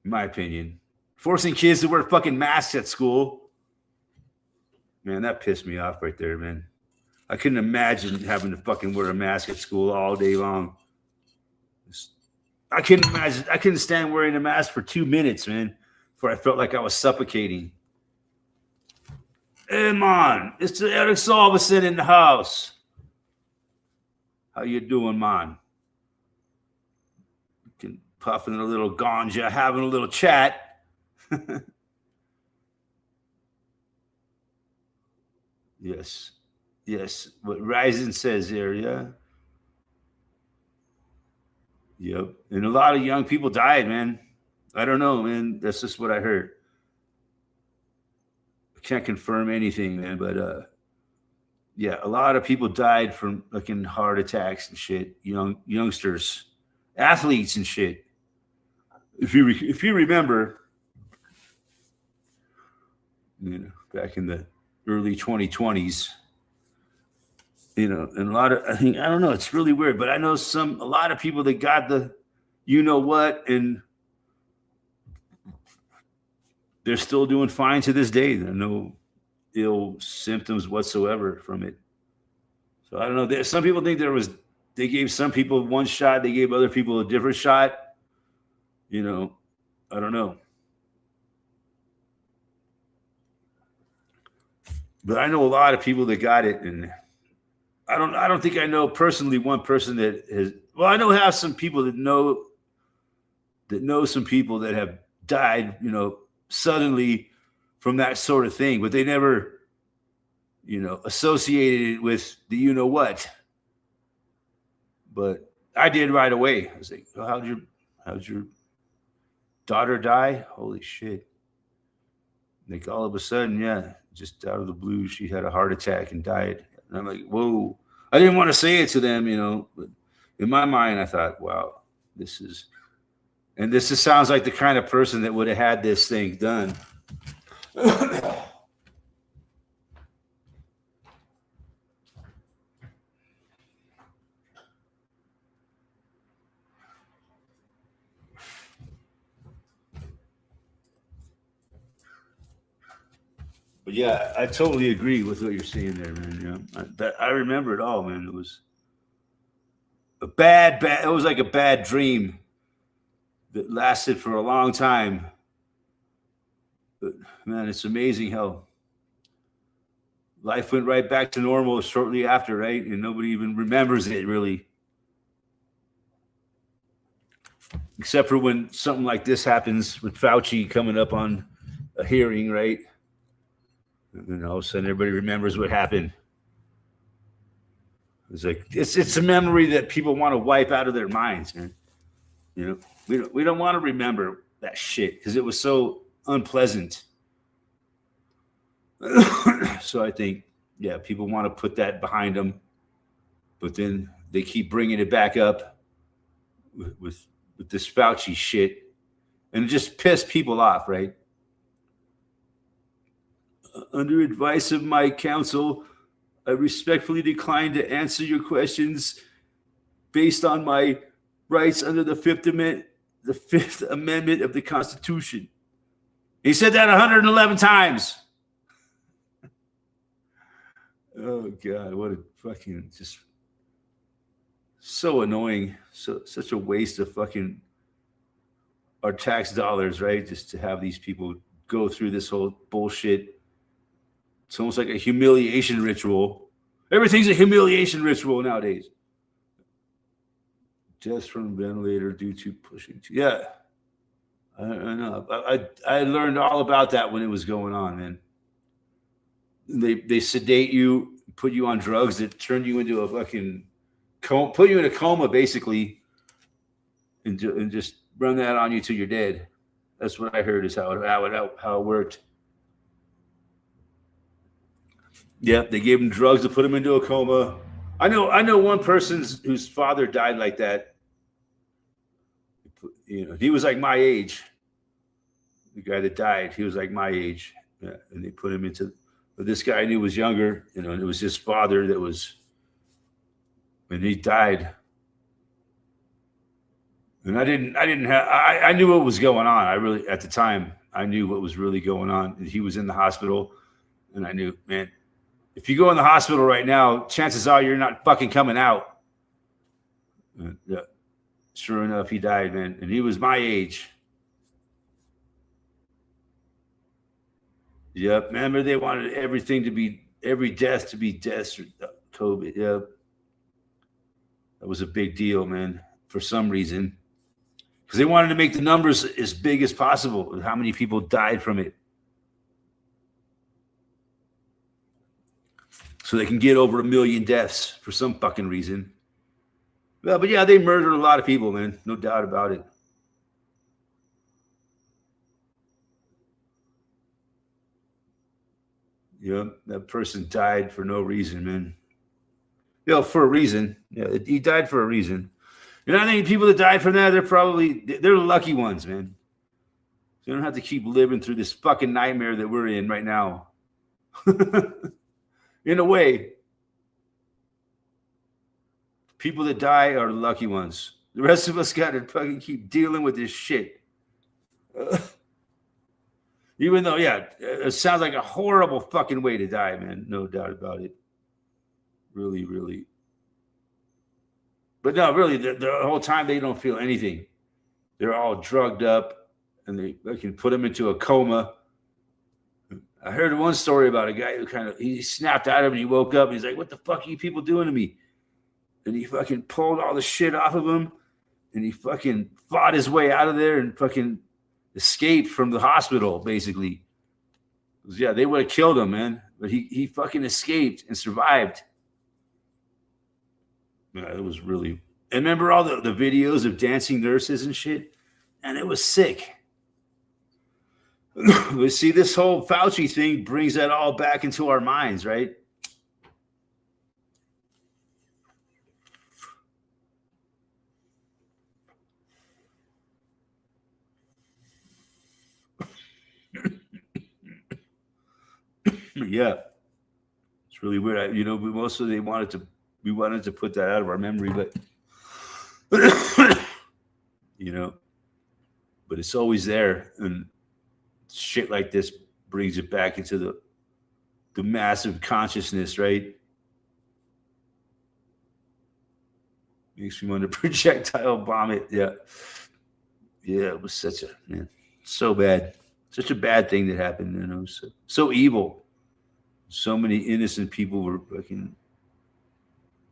[SPEAKER 1] In my opinion. Forcing kids to wear fucking masks at school. Man, that pissed me off right there, man. I couldn't imagine having to fucking wear a mask at school all day long. I couldn't stand wearing a mask for 2 minutes, man, before I felt like I was suffocating. Hey, man, it's Eric Salvesen in the house. How you doing, man? Puffing a little ganja, having a little chat. Yes. What Ryzen says here, yeah. Yep. And a lot of young people died, man. I don't know, man. That's just what I heard. I can't confirm anything, man, but yeah, a lot of people died from fucking heart attacks and shit. Youngsters, athletes and shit. If you remember, back in the early 2020s, and a lot of, I don't know, it's really weird, but I know a lot of people that got the, and they're still doing fine to this day. There are no ill symptoms whatsoever from it. So I don't know. Some people think they gave some people one shot, they gave other people a different shot. I don't know. But I know a lot of people that got it, and I don't think I know personally one person that has. Well, I have some people that know some people that have died, suddenly from that sort of thing, but they never, associated it with the what. But I did right away. I was like, oh, how'd your daughter die? Holy shit. Like all of a sudden, yeah, just out of the blue, she had a heart attack and died. And I'm like, whoa. I didn't want to say it to them, but in my mind, I thought, wow, this sounds like the kind of person that would have had this thing done. But yeah, I totally agree with what you're saying there, man. I remember it all, man. It was a bad. It was like a bad dream that lasted for a long time. But man, it's amazing how life went right back to normal shortly after, right? And nobody even remembers it really. Except for when something like this happens with Fauci coming up on a hearing, right? And then all of a sudden everybody remembers what happened. It's like it's a memory that people want to wipe out of their minds, man. We don't want to remember that shit because it was so unpleasant. So I think, yeah, people want to put that behind them, but then they keep bringing it back up with this Fauci shit, and it just pissed people off, right? Under advice of my counsel, I respectfully decline to answer your questions based on my rights under the Fifth Amendment of the Constitution. He said that 111 times. Oh God, what a fucking just so annoying. Such a waste of fucking our tax dollars, right? Just to have these people go through this whole bullshit. It's almost like a humiliation ritual. Everything's a humiliation ritual nowadays. Just from ventilator due to pushing. Yeah. I know. I learned all about that when it was going on, man. They sedate you, put you on drugs that turn you into a fucking put you in a coma, basically, and just run that on you till you're dead. That's what I heard is how it worked. Yep, they gave him drugs to put him into a coma. I know one person whose father died like that. You know, he was like my age. The guy that died, he was like my age. Yeah, and they put him into. But this guy I knew was younger, you know, and it was his father that was. And he died. And I knew what was going on. At the time, I knew what was really going on. And he was in the hospital, and I knew, man, if you go in the hospital right now, chances are you're not fucking coming out. Yeah. Sure enough, he died, man. And he was my age. Yep. Remember, they wanted every death to be deaths for COVID. Yep. That was a big deal, man, for some reason. Because they wanted to make the numbers as big as possible. How many people died from it. So they can get over 1 million deaths for some fucking reason. Well, but yeah, they murdered a lot of people, man. No doubt about it. Yeah, that person died for no reason, man. You know, for a reason. Yeah, he died for a reason. You know, I think people that died from that, they're the lucky ones, man. So you don't have to keep living through this fucking nightmare that we're in right now. In a way, people that die are the lucky ones. The rest of us got to fucking keep dealing with this shit. Even though, yeah, it sounds like a horrible fucking way to die, man. No doubt about it. Really, really. But no, really, the whole time they don't feel anything. They're all drugged up, and they can put them into a coma. I heard one story about a guy who he snapped out of him and he woke up and he's like, what the fuck are you people doing to me? And he fucking pulled all the shit off of him and he fucking fought his way out of there and fucking escaped from the hospital, basically. Yeah, they would have killed him, man. But he fucking escaped and survived. Yeah, it was really. And remember all the videos of dancing nurses and shit? And it was sick. But see, this whole Fauci thing brings that all back into our minds, right? Yeah, it's really weird. You know, we wanted to put that out of our memory, but you know, but it's always there, and shit like this brings it back into the massive consciousness, right? Makes me want to projectile bomb it. Yeah, it was so bad, such a bad thing that happened. You know, so evil. So many innocent people were fucking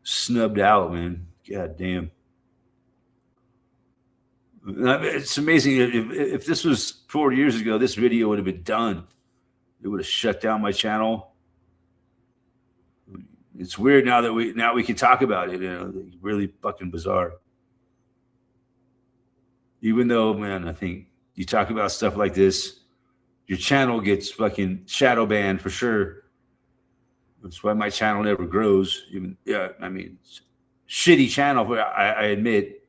[SPEAKER 1] snubbed out, man. God damn. It's amazing. If this was 4 years ago, this video would have been done. It would have shut down my channel. It's weird now that we can talk about it. You know, it's really fucking bizarre. Even though, man, I think you talk about stuff like this, your channel gets fucking shadow banned for sure. That's why my channel never grows. Even I mean, shitty channel, but I admit,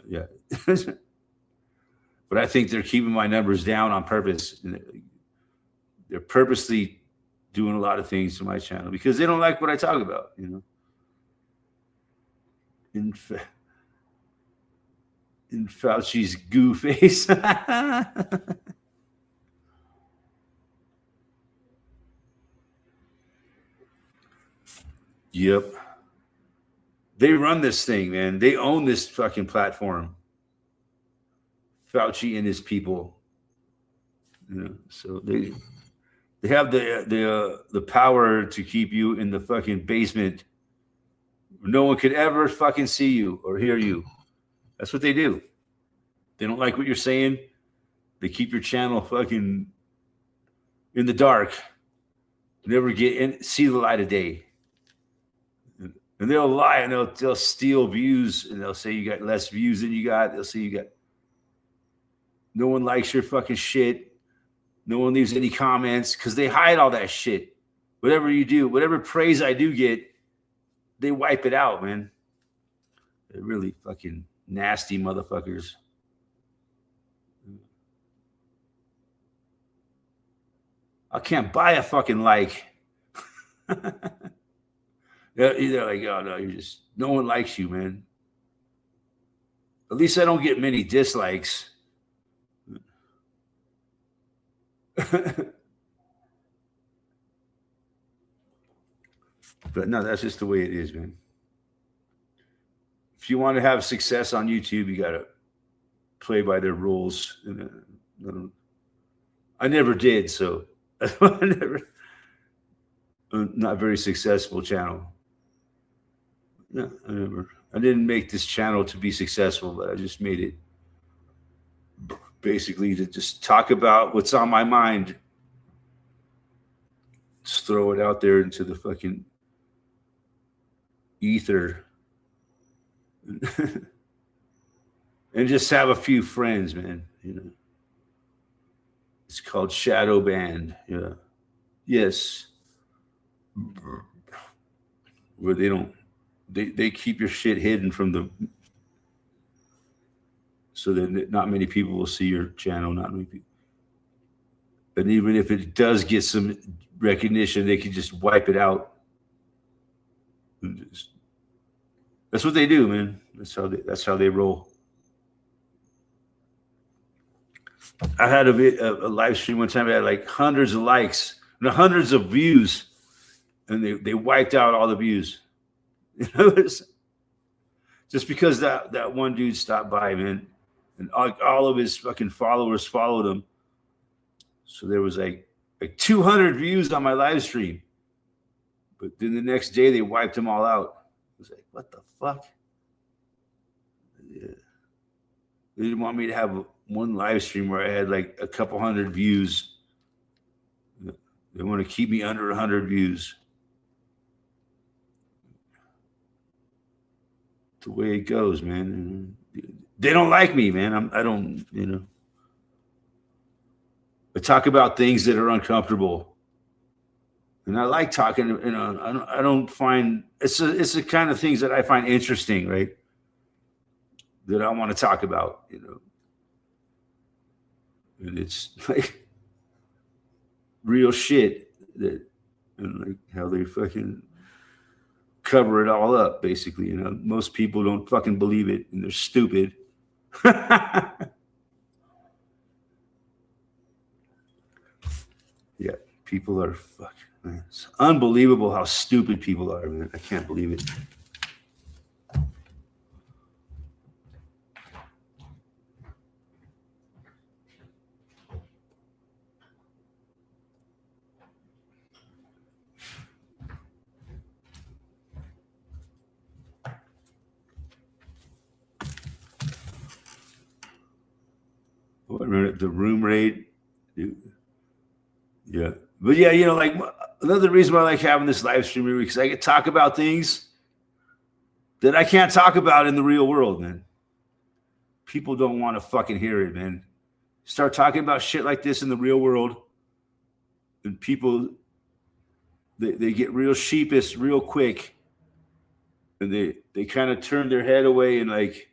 [SPEAKER 1] yeah. But I think they're keeping my numbers down on purpose. They're purposely doing a lot of things to my channel because they don't like what I talk about, you know. In Fauci's goo face. Yep. They run this thing, man. They own this fucking platform. Fauci and his people. You know, so they have the power to keep you in the fucking basement. No one could ever fucking see you or hear you. That's what they do. They don't like what you're saying. They keep your channel fucking in the dark. Never get in, see the light of day. And they'll lie and they'll steal views and they'll say you got less views than you got. They'll say you got no one likes your fucking shit. No one leaves any comments because they hide all that shit. Whatever you do, whatever praise I do get, they wipe it out, man. They're really fucking nasty motherfuckers. I can't buy a fucking like. They're like, oh no, no one likes you, man. At least I don't get many dislikes. But no, that's just the way it is, man. If you want to have success on YouTube, you got to play by their rules. I never did, so I'm not very successful channel. No, I didn't make this channel to be successful, but I just made it basically to just talk about what's on my mind. Just throw it out there into the fucking ether. And just have a few friends, man. You know, it's called shadow band. Yeah, yes, where they keep your shit hidden from the, so that not many people will see your channel. Not many people, and even if it does get some recognition, they can just wipe it out. That's what they do, man. That's how they roll. I had a live stream one time. I had like hundreds of likes and hundreds of views, and they wiped out all the views. You know, just because that one dude stopped by, man, and all of his fucking followers followed him. So there was like 200 views on my live stream, but then the next day they wiped them all out. I was like, what the fuck? Yeah. They didn't want me to have one live stream where I had like a couple hundred views. They want to keep me under 100 views. The way it goes, man. They don't like me, man. I don't, you know. I talk about things that are uncomfortable, and I like talking. You know, I don't find it's the kind of things that I find interesting, right? That I want to talk about, you know. And it's like real shit that, and like how they fucking cover it all up, basically. You know, most people don't fucking believe it, and they're stupid. Yeah, people are fucking, man. It's unbelievable how stupid people are, man. I can't believe it. The room raid, dude. Yeah, but yeah, you know, like another reason why I like having this live stream because I can talk about things that I can't talk about in the real world, man. People don't want to fucking hear it, man. Start talking about shit like this in the real world, and people, they get real sheepish real quick, and they kind of turn their head away and like,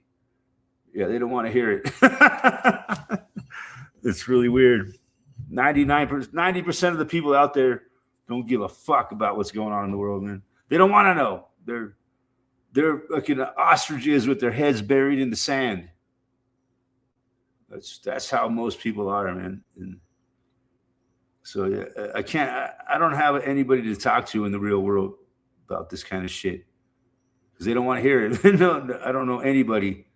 [SPEAKER 1] yeah, they don't want to hear it. It's really weird. 90% of the people out there don't give a fuck about what's going on in the world, man. They don't want to know. They're fucking ostriches with their heads buried in the sand. That's how most people are, man. And so yeah, I don't have anybody to talk to in the real world about this kind of shit because they don't want to hear it. No, I don't know anybody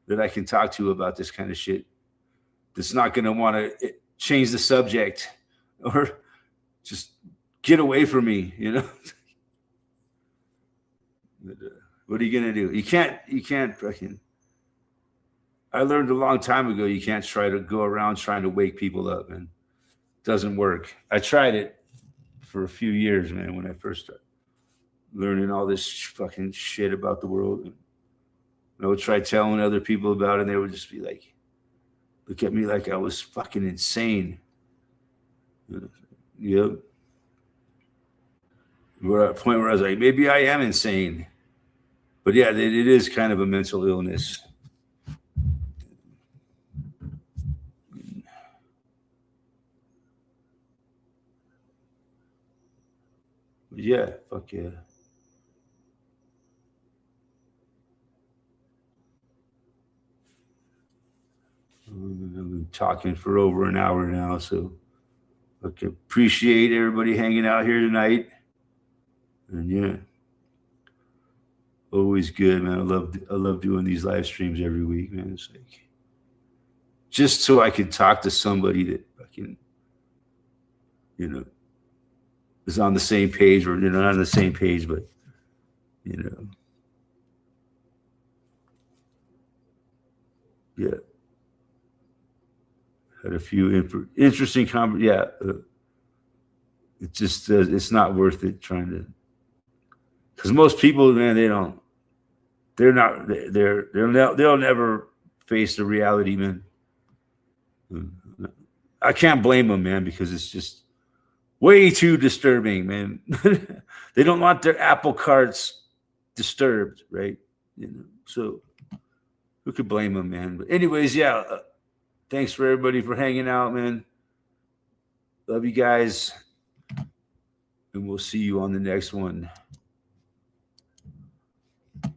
[SPEAKER 1] that I can talk to about this kind of shit that's not going to want to change the subject or just get away from me, you know? What are you going to do? You can't fucking, I learned a long time ago, you can't try to go around trying to wake people up, man. It doesn't work. I tried it for a few years, man, when I first started learning all this fucking shit about the world. And I would try telling other people about it, and they would just be like, look at me like I was fucking insane. Yep. We're at a point where I was like, maybe I am insane. But yeah, it is kind of a mental illness. Yeah, fuck yeah. I've been talking for over an hour now, so I appreciate everybody hanging out here tonight. And yeah, always good, man. I love doing these live streams every week, man. It's like just so I can talk to somebody that fucking, you know, is on the same page, or not on the same page, but you know, yeah. Had a few interesting conversations. Yeah, it just it's not worth it trying to, because most people, man, they'll never face the reality, man. I can't blame them, man, because it's just way too disturbing, man. They don't want their apple carts disturbed, right? You know, so who could blame them, man? But anyways, yeah. Thanks for everybody for hanging out, man. Love you guys. And we'll see you on the next one.